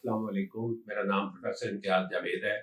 السلام علیکم، میرا نام پروفیسر امتیاز جاوید ہے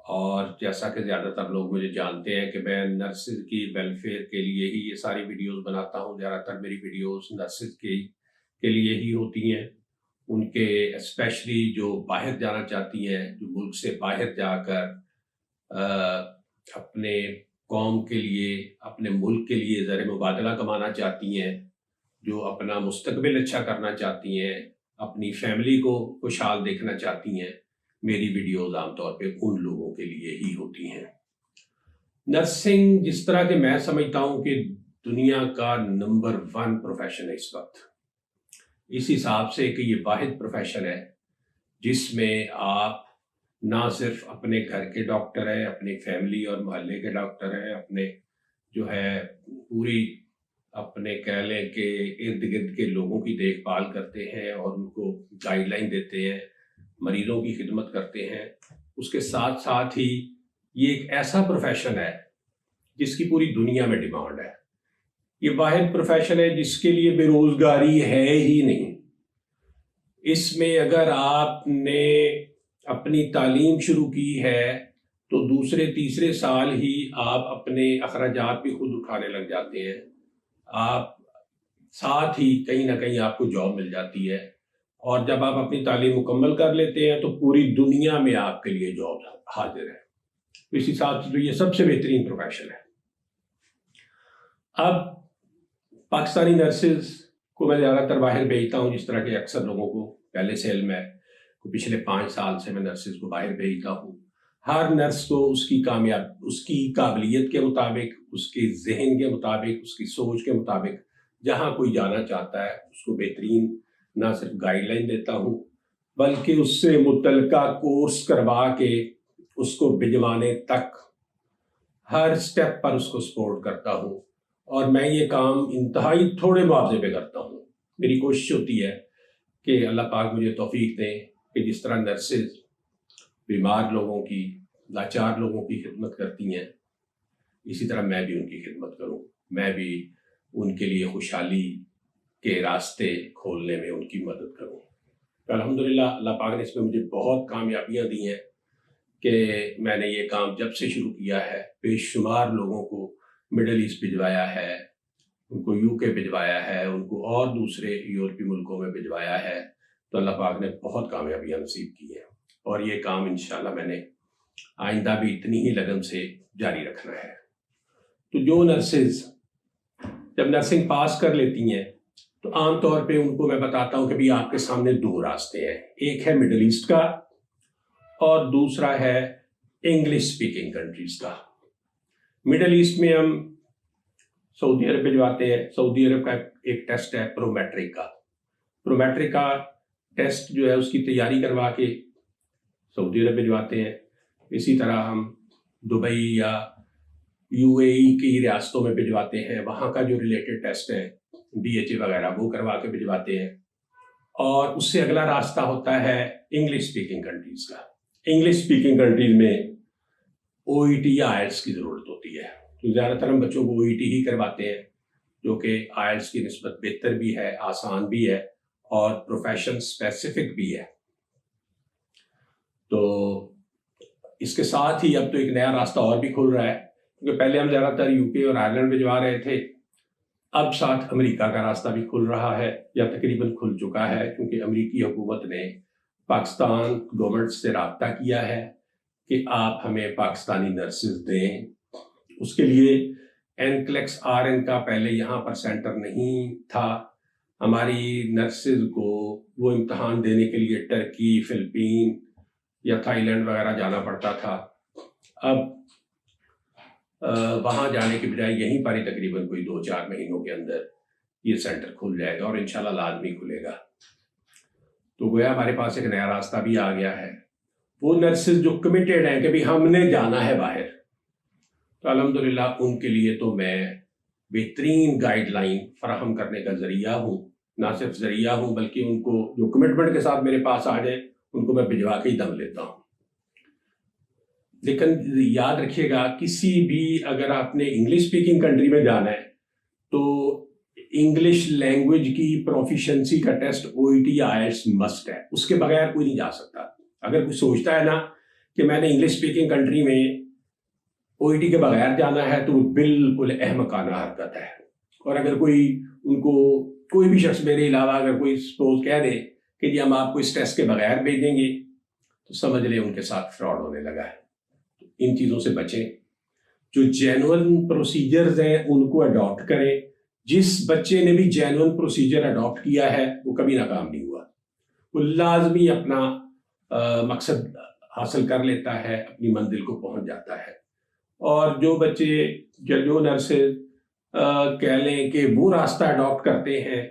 اور جیسا کہ زیادہ تر لوگ مجھے جانتے ہیں کہ میں نرسز کی ویلفیئر کے لیے ہی یہ ساری ویڈیوز بناتا ہوں۔ زیادہ تر میری ویڈیوز نرسز کے لیے ہی ہوتی ہیں، ان کے اسپیشلی جو باہر جانا چاہتی ہیں، جو ملک سے باہر جا کر اپنے قوم کے لیے، اپنے ملک کے لیے زر مبادلہ کمانا چاہتی ہیں، جو اپنا مستقبل اچھا کرنا چاہتی ہیں، اپنی فیملی کو خوشحال دیکھنا چاہتی ہیں۔ میری ویڈیوز عام طور پہ ان لوگوں کے لیے ہی ہوتی ہیں۔ نرسنگ جس طرح کہ میں سمجھتا ہوں کہ دنیا کا نمبر 1 پروفیشن ہے اس وقت، اس حساب سے کہ یہ واحد پروفیشن ہے جس میں آپ نہ صرف اپنے گھر کے ڈاکٹر ہیں، اپنی فیملی اور محلے کے ڈاکٹر ہیں، اپنے جو ہے پوری اپنے کہہ لیں کہ ارد گرد کے لوگوں کی دیکھ بھال کرتے ہیں اور ان کو گائیڈ لائن دیتے ہیں، مریضوں کی خدمت کرتے ہیں۔ اس کے ساتھ ساتھ ہی یہ ایک ایسا پروفیشن ہے جس کی پوری دنیا میں ڈیمانڈ ہے۔ یہ واحد پروفیشن ہے جس کے لیے بے روزگاری ہے ہی نہیں۔ اس میں اگر آپ نے اپنی تعلیم شروع کی ہے تو دوسرے تیسرے سال ہی آپ اپنے اخراجات بھی خود اٹھانے لگ جاتے ہیں، آپ ساتھ ہی کہیں نہ کہیں آپ کو جاب مل جاتی ہے، اور جب آپ اپنی تعلیم مکمل کر لیتے ہیں تو پوری دنیا میں آپ کے لیے جاب حاضر ہے۔ اس حساب سے تو یہ سب سے بہترین پروفیشن ہے۔ اب پاکستانی نرسز کو میں زیادہ تر باہر بھیجتا ہوں، جس طرح کہ اکثر لوگوں کو پہلے سے علم ہے، پچھلے 5 سال سے میں نرسز کو باہر بھیجتا ہوں۔ ہر نرس کو اس کی قابلیت کے مطابق، اس کے ذہن کے مطابق، اس کی سوچ کے مطابق جہاں کوئی جانا چاہتا ہے اس کو بہترین نہ صرف گائیڈ لائن دیتا ہوں بلکہ اس سے متعلقہ کورس کروا کے اس کو بھجوانے تک ہر سٹیپ پر اس کو سپورٹ کرتا ہوں، اور میں یہ کام انتہائی تھوڑے معاوضے پہ کرتا ہوں۔ میری کوشش ہوتی ہے کہ اللہ پاک مجھے توفیق دیں کہ جس طرح نرسز بیمار لوگوں کی، لاچار لوگوں کی خدمت کرتی ہیں، اسی طرح میں بھی ان کی خدمت کروں، میں بھی ان کے لیے خوشحالی کے راستے کھولنے میں ان کی مدد کروں۔ الحمدللہ اللہ پاک نے اس میں مجھے بہت کامیابیاں دی ہیں کہ میں نے یہ کام جب سے شروع کیا ہے بے شمار لوگوں کو مڈل ایسٹ بھجوایا ہے، ان کو UK بھجوایا ہے، ان کو اور دوسرے یورپی ملکوں میں بھجوایا ہے، تو اللہ پاک نے بہت کامیابیاں نصیب کی ہیں، اور یہ کام انشاءاللہ میں نے آئندہ بھی اتنی ہی لگن سے جاری رکھنا ہے۔ تو جو نرسز جب نرسنگ پاس کر لیتی ہیں تو عام طور پہ ان کو میں بتاتا ہوں کہ بھی آپ کے سامنے 2 راستے ہیں، ایک ہے مڈل ایسٹ کا اور دوسرا ہے انگلش سپیکنگ کنٹریز کا۔ مڈل ایسٹ میں ہم سعودی عرب بھجواتے ہیں۔ سعودی عرب کا ایک ٹیسٹ ہے پرومیٹرک کا۔ پرومیٹرک کا ٹیسٹ جو ہے اس کی تیاری کروا کے سعودی عرب بھجواتے ہیں۔ اسی طرح ہم دبئی یا UAE کی ریاستوں میں بھجواتے ہیں، وہاں کا جو ریلیٹڈ ٹیسٹ ہے DHA وغیرہ وہ کروا کے بھجواتے ہیں۔ اور اس سے اگلا راستہ ہوتا ہے انگلش سپیکنگ کنٹریز کا۔ انگلش سپیکنگ کنٹریز میں OET یا IELTS کی ضرورت ہوتی ہے، تو زیادہ تر ہم بچوں کو OET ہی کرواتے ہیں، جو کہ IELTS کی نسبت بہتر بھی ہے، آسان بھی ہے اور پروفیشن اسپیسیفک بھی ہے۔ تو اس کے ساتھ ہی اب تو ایک نیا راستہ اور بھی کھل رہا ہے، کیونکہ پہلے ہم زیادہ تر UK اور آئرلینڈ بھجوا رہے تھے، اب ساتھ امریکہ کا راستہ بھی کھل رہا ہے یا تقریباً کھل چکا ہے، کیونکہ امریکی حکومت نے پاکستان گورنمنٹ سے رابطہ کیا ہے کہ آپ ہمیں پاکستانی نرسز دیں۔ اس کے لیے NCLEX RN کا پہلے یہاں پر سینٹر نہیں تھا، ہماری نرسز کو وہ امتحان دینے کے لیے ٹرکی، فلپین یا تھائی لینڈ وغیرہ جانا پڑتا تھا۔ اب وہاں جانے کے بجائے یہیں پر ہی تقریباً کوئی 2-4 مہینوں کے اندر یہ سینٹر کھل جائے گا، اور انشاءاللہ لازمی کھلے گا۔ تو گویا ہمارے پاس ایک نیا راستہ بھی آ گیا ہے۔ وہ نرسز جو کمیٹیڈ ہیں کہ بھی ہم نے جانا ہے باہر، تو الحمدللہ ان کے لیے تو میں بہترین گائیڈ لائن فراہم کرنے کا ذریعہ ہوں، نہ صرف ذریعہ ہوں بلکہ ان کو جو کمٹمنٹ کے ساتھ میرے پاس آ جائے ان کو میں بھجوا کے ہی دم لیتا ہوں۔ لیکن یاد رکھیے گا، کسی بھی اگر آپ نے انگلش سپیکنگ کنٹری میں جانا ہے تو انگلش لینگویج کی پروفیشنسی کا ٹیسٹ OET IELTS مسٹ ہے، اس کے بغیر کوئی نہیں جا سکتا۔ اگر کوئی سوچتا ہے نا کہ میں نے انگلش اسپیکنگ کنٹری میں OET کے بغیر جانا ہے تو وہ بالکل احمقانہ حرکت ہے۔ اور اگر کوئی ان کو کوئی بھی شخص میرے علاوہ اگر کوئی سپوز کہہ دے کہ جی ہم آپ کو اس ٹیسٹ کے بغیر بھیجیں گے تو سمجھ لیں ان کے ساتھ فراڈ ہونے لگا ہے۔ ان چیزوں سے بچیں، جو جینوئن پروسیجرز ہیں ان کو اڈاپٹ کریں۔ جس بچے نے بھی جینوئن پروسیجر اڈاپٹ کیا ہے وہ کبھی ناکام نہیں ہوا، وہ لازمی اپنا مقصد حاصل کر لیتا ہے، اپنی منزل کو پہنچ جاتا ہے۔ اور جو بچے جو نرسز کہہ لیں کہ وہ راستہ اڈاپٹ کرتے ہیں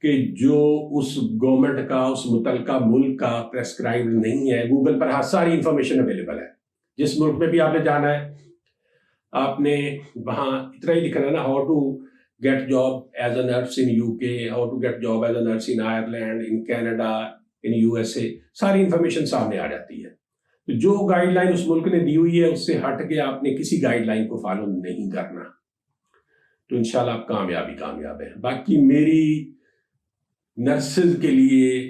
کہ جو اس گورنمنٹ کا اس متعلقہ ملک کا پریسکرائب نہیں ہے، گوگل پر ہر ساری انفارمیشن اویلیبل ہے۔ جس ملک میں بھی آپ نے جانا ہے آپ نے وہاں اتنا ہی لکھنا ہے نا، how to get job as a nurse in UK، how to get job as a nurse in Ireland, in Canada, in USA، ساری انفارمیشن سامنے آ جاتی ہے۔ تو جو گائیڈ لائن اس ملک نے دی ہوئی ہے اس سے ہٹ کے آپ نے کسی گائیڈ لائن کو فالو نہیں کرنا، تو انشاءاللہ آپ کامیاب ہیں۔ باقی میری نرسز کے لیے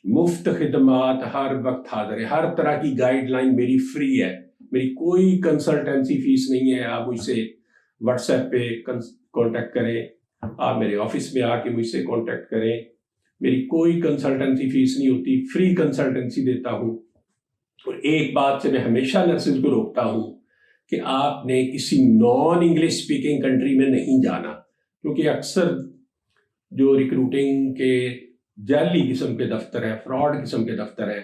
مفت خدمات ہر وقت حاضر ہے، ہر طرح کی گائیڈ لائن میری فری ہے، میری کوئی کنسلٹنسی فیس نہیں ہے۔ آپ مجھ سے واٹس ایپ پہ کانٹیکٹ کریں، آپ میرے آفس میں آ کے مجھ سے کانٹیکٹ کریں، میری کوئی کنسلٹنسی فیس نہیں ہوتی، فری کنسلٹنسی دیتا ہوں۔ اور ایک بات سے میں ہمیشہ نرسز کو روکتا ہوں کہ آپ نے کسی نان انگلش اسپیکنگ کنٹری میں نہیں جانا، کیونکہ اکثر جو ریکروٹنگ کے جعلی قسم کے دفتر ہیں، فراڈ قسم کے دفتر ہیں،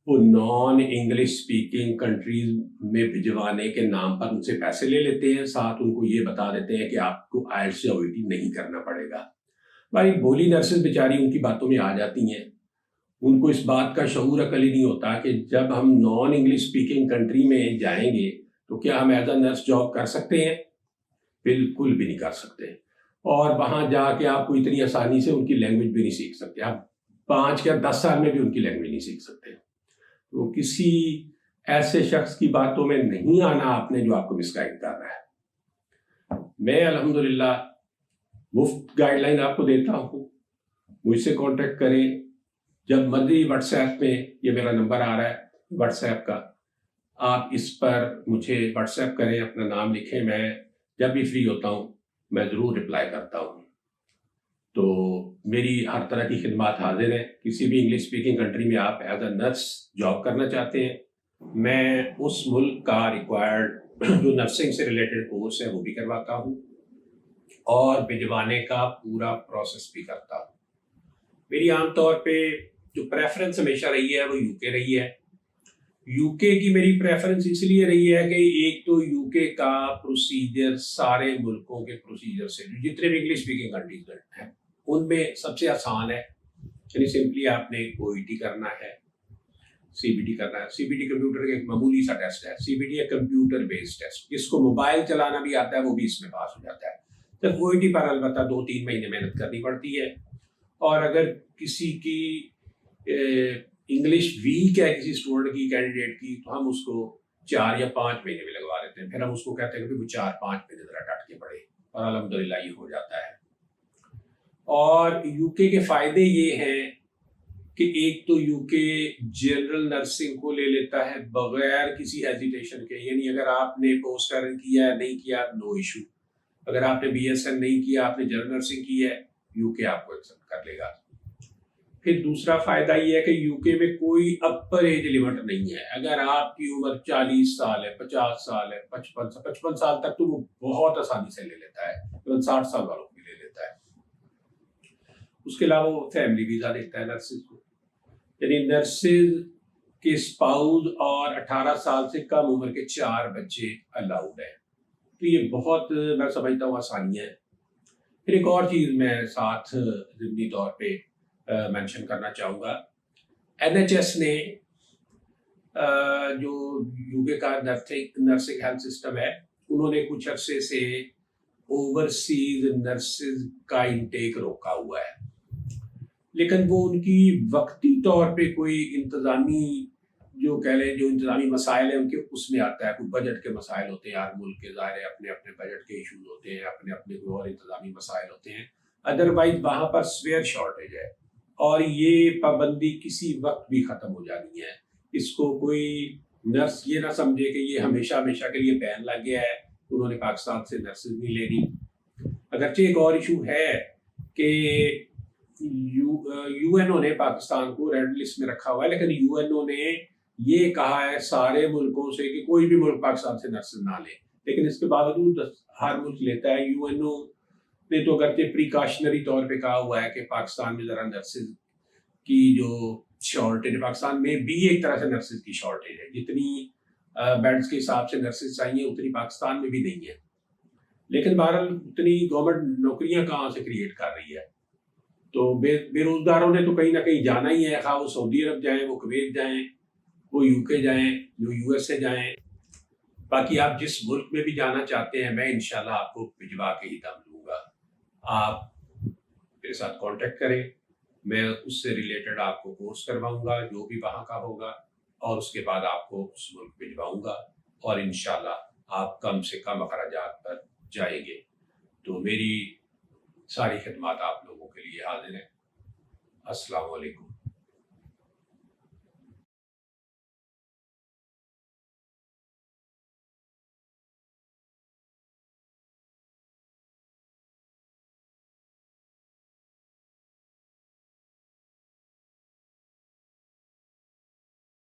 وہ نان انگلش اسپیکنگ کنٹریز میں بھجوانے کے نام پر ان سے پیسے لے لیتے ہیں، ساتھ ان کو یہ بتا دیتے ہیں کہ آپ کو IELTS یا OET نہیں کرنا پڑے گا۔ ہماری بولی نرسز بیچاری ان کی باتوں میں آ جاتی ہیں، ان کو اس بات کا شعور عقل ہی نہیں ہوتا کہ جب ہم نان انگلش اسپیکنگ کنٹری میں جائیں گے تو کیا ہم ایز اے نرس جاب کر سکتے ہیں؟ بالکل بھی نہیں کر سکتے۔ اور وہاں جا کے آپ کو اتنی آسانی سے ان کی لینگویج بھی نہیں سیکھ سکتے، آپ 5 یا 10 سال میں بھی ان کی لینگویج نہیں سیکھ سکتے۔ تو کسی ایسے شخص کی باتوں میں نہیں آنا آپ نے جو آپ کو مس گائیڈ کر رہا ہے۔ میں الحمدللہ مفت گائیڈ لائن آپ کو دیتا ہوں، مجھ سے کانٹیکٹ کریں جب مرضی۔ واٹس ایپ میں یہ میرا نمبر آ رہا ہے واٹس ایپ کا، آپ اس پر مجھے واٹس ایپ کریں، اپنا نام لکھیں، میں جب بھی فری ہوتا ہوں میں ضرور رپلائی کرتا ہوں۔ تو میری ہر طرح کی خدمات حاضر ہیں۔ کسی بھی انگلش اسپیکنگ کنٹری میں آپ ایز اے نرس جاب کرنا چاہتے ہیں، میں اس ملک کا ریکوائرڈ جو نرسنگ سے ریلیٹڈ کورس ہے وہ بھی کرواتا ہوں اور بھجوانے کا پورا پروسیس بھی کرتا ہوں۔ میری عام طور پہ جو پریفرنس ہمیشہ رہی ہے وہ UK رہی ہے۔ UK کی میری پریفرنس اس لیے رہی ہے کہ ایک تو UK کا پروسیجر سارے ملکوں کے پروسیجر سے، جتنے بھی انگلش اسپیکنگ کنٹریز ہیں ان میں سب سے آسان ہے۔ یعنی سمپلی آپ نے OET کرنا ہے، CBT کرنا ہے۔ CBT کمپیوٹر کا ایک معمولی سا ٹیسٹ ہے، CBT ایک کمپیوٹر بیسڈ ٹیسٹ، جس کو موبائل چلانا بھی آتا ہے وہ بھی اس میں پاس ہو جاتا ہے۔ جب OET پر البتہ 2-3 مہینے محنت کرنی پڑتی ہے، اور اگر کسی کی انگلش ویک ہے کسی اسٹوڈنٹ کی، کینڈیڈیٹ کی، تو ہم اس کو 4 یا 5 مہینے میں لگوا دیتے ہیں۔ پھر ہم اس کو کہتے ہیں کہ وہ 4-5 مہینے ذرا ڈٹ کے پڑھے، اور الحمدللہ یہ ہو جاتا ہے۔ اور UK کے فائدے یہ ہیں کہ ایک تو UK جنرل نرسنگ کو لے لیتا ہے بغیر کسی ہیزیٹیشن کے، یعنی اگر آپ نے پوسٹ ارن کیا ہے نہیں کیا نو ایشو، اگر آپ نے BSN نہیں کیا آپ نے جنرل نرسنگ کی ہے UK آپ کو ایکسپٹ کر لے گا۔ پھر دوسرا فائدہ یہ ہے کہ UK میں کوئی اپر ایج لیمٹ نہیں ہے۔ اگر آپ کی عمر 40 سال ہے، 50 سال ہے، 55 سال تک تو وہ بہت آسانی سے لے لیتا ہے، 60 سال والوں کو بھی لے لیتا ہے۔ اس کے علاوہ وہ فیملی ویزا دیتا ہے نرسز کو، یعنی نرسز کے اسپاؤز اور 18 سال سے کم عمر کے 4 بچے الاؤڈ ہیں۔ تو یہ بہت میں سمجھتا ہوں آسانی ہے۔ پھر ایک اور چیز میں ساتھ ضمنی طور پہ مینشن کرنا چاہوں گا، NHS نے جو UK کا نرسنگ ہیلتھ سسٹم ہے، انہوں نے کچھ عرصے سے اوورسیز نرسز کا انٹیک روکا ہوا ہے، لیکن وہ ان کی وقتی طور پہ کوئی انتظامی جو کہہ لیں جو انتظامی مسائل ہیں ان کے اس میں آتا ہے، کوئی بجٹ کے مسائل ہوتے ہیں، ہر ملک کے ظاہر اپنے اپنے بجٹ کے ایشوز ہوتے ہیں، اپنے اپنے کوئی اور انتظامی مسائل ہوتے ہیں۔ ادروائز وہاں پر سویئر شارٹیج ہے اور یہ پابندی کسی وقت بھی ختم ہو جانی ہے. اس کو کوئی نرس یہ نہ سمجھے کہ یہ ہمیشہ ہمیشہ کے لیے بین لگ گیا ہے، انہوں نے پاکستان سے نرسز نہیں لینی. اگرچہ ایک اور ایشو ہے کہ یو این او نے پاکستان کو ریڈ لسٹ میں رکھا ہوا ہے، لیکن یو این او نے یہ کہا ہے سارے ملکوں سے کہ کوئی بھی ملک پاکستان سے نرسز نہ لے، لیکن اس کے باوجود ہر ملک لیتا ہے. یو این او نے تو اگرچہ پریکاشنری طور پہ کہا ہوا ہے کہ پاکستان میں ذرا نرسز کی جو شارٹیج، پاکستان میں بھی ایک طرح سے نرسز کی شارٹیج ہے، جتنی بیڈز کے حساب سے نرسز چاہیے اتنی پاکستان میں بھی نہیں ہے. لیکن بہرحال اتنی گورنمنٹ نوکریاں کہاں سے کریٹ کر رہی ہے؟ تو بے روزگاروں نے تو کہیں نہ کہیں جانا ہی ہے، خواہ وہ سعودی عرب جائیں، وہ کویت جائیں، وہ یو کے جائیں، جو یو ایس اے جائیں. باقی آپ جس ملک میں بھی جانا چاہتے ہیں میں انشاءاللہ آپ کو بھجوا کے ہی دم لوں گا. آپ میرے ساتھ کانٹیکٹ کریں، میں اس سے ریلیٹڈ آپ کو کورس کرواؤں گا جو بھی وہاں کا ہوگا، اور اس کے بعد آپ کو اس ملک بھجواؤں گا اور انشاءاللہ آپ کم سے کم اخراجات پر جائیں گے. تو میری ساری خدمات آپ لوگوں کے لیے حاضر ہیں. السلام علیکم.